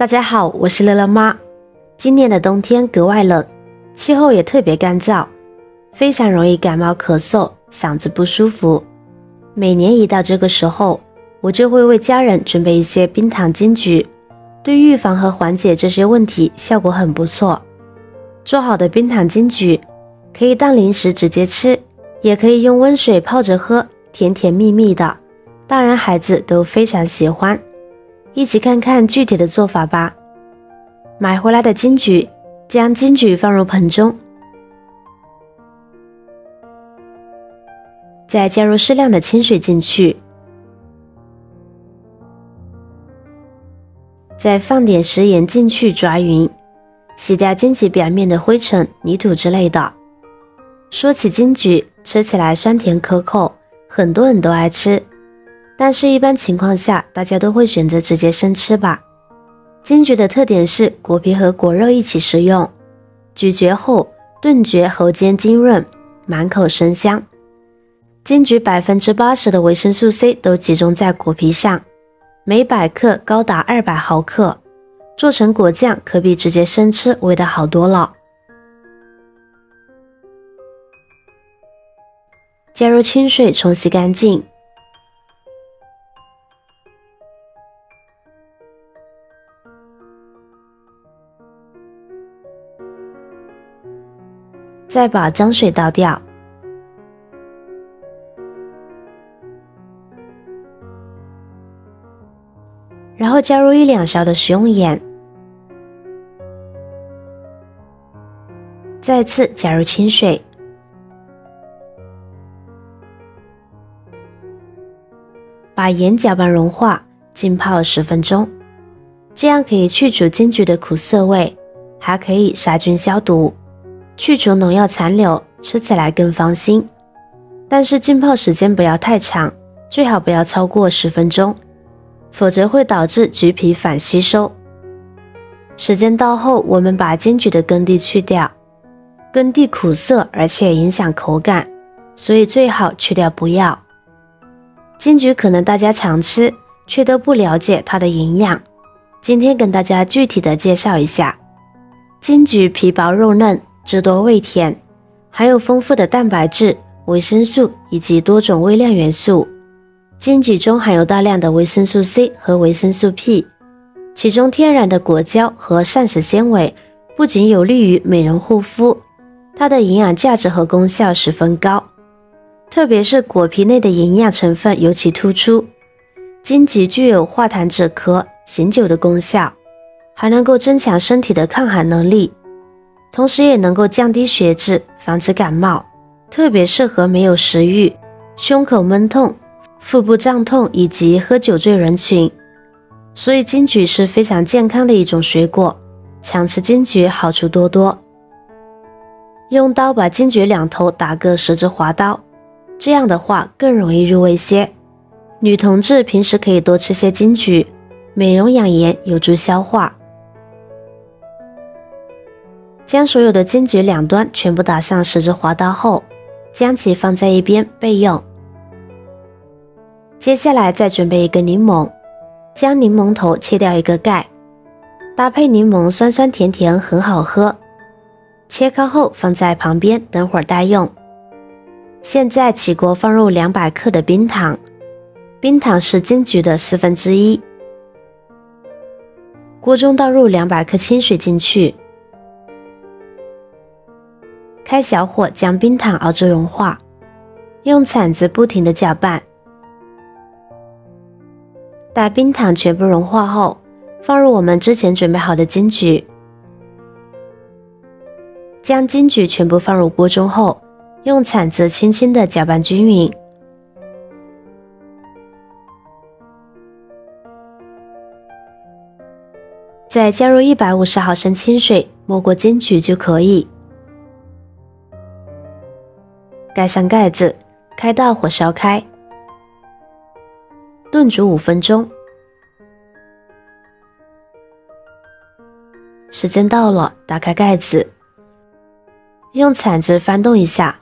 大家好，我是乐乐妈。今年的冬天格外冷，气候也特别干燥，非常容易感冒咳嗽，嗓子不舒服。每年一到这个时候，我就会为家人准备一些冰糖金桔，对预防和缓解这些问题效果很不错。做好的冰糖金桔可以当零食直接吃，也可以用温水泡着喝，甜甜蜜蜜的，大人孩子都非常喜欢。一起看看具体的做法吧。买回来的金桔，将金桔放入盆中，再加入适量的清水进去，再放点食盐进去抓匀，洗掉金桔表面的灰尘、泥土之类的。说起金桔，吃起来酸甜可口，很多人都爱吃，但是一般情况下大家都会选择直接生吃吧。金桔的特点是果皮和果肉一起食用，咀嚼后顿觉喉间津润，满口生香。金桔80%的维生素 C 都集中在果皮上，每100克高达200毫克，做成果酱可比直接生吃味道好多了。加入清水冲洗干净，再把脏水倒掉，然后加入1-2勺的食用盐，再次加入清水，把盐搅拌融化，浸泡10分钟，这样可以去除金桔的苦涩味，还可以杀菌消毒，去除农药残留，吃起来更放心。但是浸泡时间不要太长，最好不要超过10分钟，否则会导致橘皮反吸收。时间到后，我们把金桔的根蒂去掉，根蒂苦涩而且影响口感，所以最好去掉不要。金桔可能大家常吃，却都不了解它的营养，今天跟大家具体的介绍一下。金桔皮薄肉嫩，汁多味甜，含有丰富的蛋白质、维生素以及多种微量元素。金桔中含有大量的维生素 C 和维生素 P， 其中天然的果胶和膳食纤维不仅有利于美容护肤，它的营养价值和功效十分高，特别是果皮内的营养成分尤其突出。金桔具有化痰止咳、醒酒的功效，还能够增强身体的抗寒能力，同时也能够降低血脂，防止感冒，特别适合没有食欲、胸口闷痛、腹部胀痛以及喝酒醉人群。所以金桔是非常健康的一种水果，常吃金桔好处多多。用刀把金桔两头打个十字滑刀，这样的话更容易入味些。女同志平时可以多吃些金桔，美容养颜，有助消化。将所有的金桔两端全部打上十字滑刀后，将其放在一边备用。接下来再准备一个柠檬，将柠檬头切掉一个盖，搭配柠檬酸酸甜甜很好喝，切开后放在旁边等会儿待用。现在起锅放入200克的冰糖，冰糖是金桔的1/4，锅中倒入200克清水进去，开小火将冰糖熬至融化，用铲子不停地搅拌。待冰糖全部融化后，放入我们之前准备好的金桔，将金桔全部放入锅中后，用铲子轻轻地搅拌均匀。再加入150毫升清水，没过金桔就可以。盖上盖子，开大火烧开，炖煮5分钟。时间到了，打开盖子，用铲子翻动一下。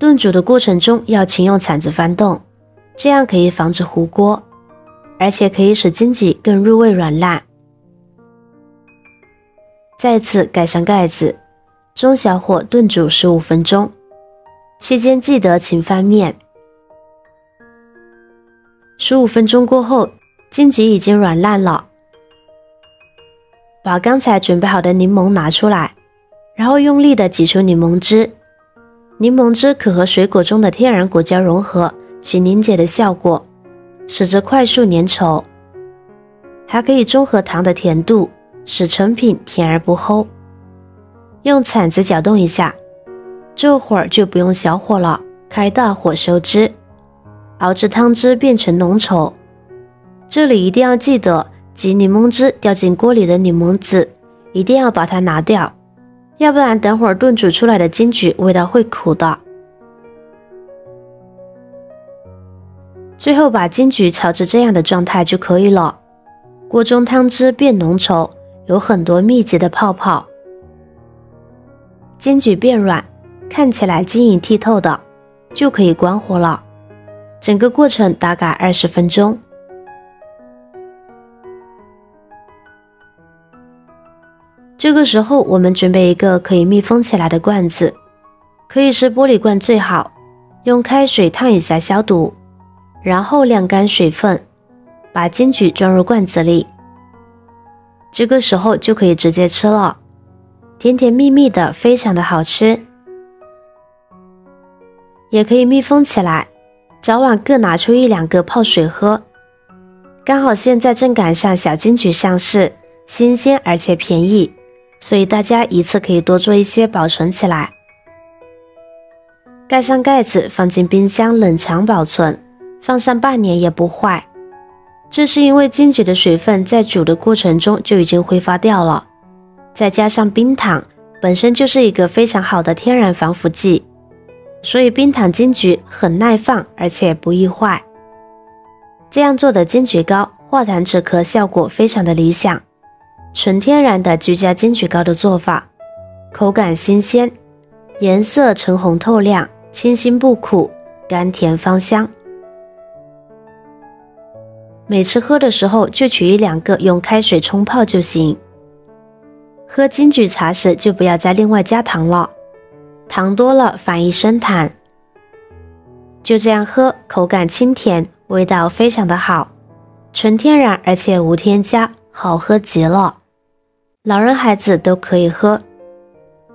炖煮的过程中要勤用铲子翻动，这样可以防止糊锅，而且可以使荆棘更入味软烂。再次盖上盖子，中小火炖煮15分钟，期间记得勤翻面。15分钟过后，金桔已经软烂了，把刚才准备好的柠檬拿出来，然后用力地挤出柠檬汁。柠檬汁可和水果中的天然果胶融合，起凝结的效果，使之快速粘稠，还可以中和糖的甜度，使成品甜而不齁。用铲子搅动一下，这会儿就不用小火了，开大火收汁，熬至汤汁变成浓稠。这里一定要记得，挤柠檬汁掉进锅里的柠檬籽一定要把它拿掉，要不然等会儿炖煮出来的金桔味道会苦的。最后把金桔炒至这样的状态就可以了，锅中汤汁变浓稠，有很多密集的泡泡，金桔变软，看起来晶莹剔透的，就可以关火了。整个过程大概20分钟。这个时候我们准备一个可以密封起来的罐子，可以是玻璃罐最好，用开水烫一下消毒，然后晾干水分，把金桔装入罐子里。这个时候就可以直接吃了，甜甜蜜蜜的，非常的好吃。也可以密封起来，早晚各拿出1-2个泡水喝。刚好现在正赶上小金桔上市，新鲜而且便宜，所以大家一次可以多做一些保存起来。盖上盖子，放进冰箱冷藏保存，放上半年也不坏。这是因为金桔的水分在煮的过程中就已经挥发掉了，再加上冰糖本身就是一个非常好的天然防腐剂，所以冰糖金桔很耐放而且不易坏。这样做的金桔糕化痰止咳效果非常的理想，纯天然的居家金桔糕的做法，口感新鲜，颜色橙红透亮，清新不苦，甘甜芳香。每次喝的时候就取1-2个用开水冲泡就行。喝金桔茶时就不要再另外加糖了，糖多了反易生痰。就这样喝，口感清甜，味道非常的好，纯天然而且无添加，好喝极了。老人孩子都可以喝。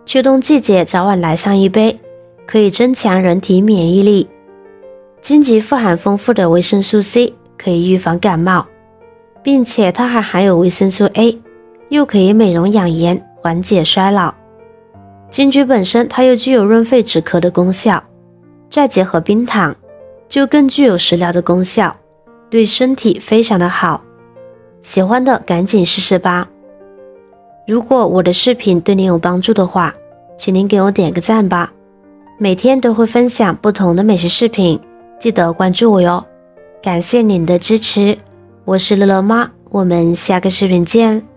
秋冬季节早晚来上一杯，可以增强人体免疫力。金桔富含丰富的维生素 C， 可以预防感冒，并且它还含有维生素 A， 又可以美容养颜，缓解衰老。金桔本身它又具有润肺止咳的功效，再结合冰糖，就更具有食疗的功效，对身体非常的好。喜欢的赶紧试试吧。如果我的视频对您有帮助的话，请您给我点个赞吧。每天都会分享不同的美食视频，记得关注我哟。感谢您的支持，我是乐乐妈，我们下个视频见。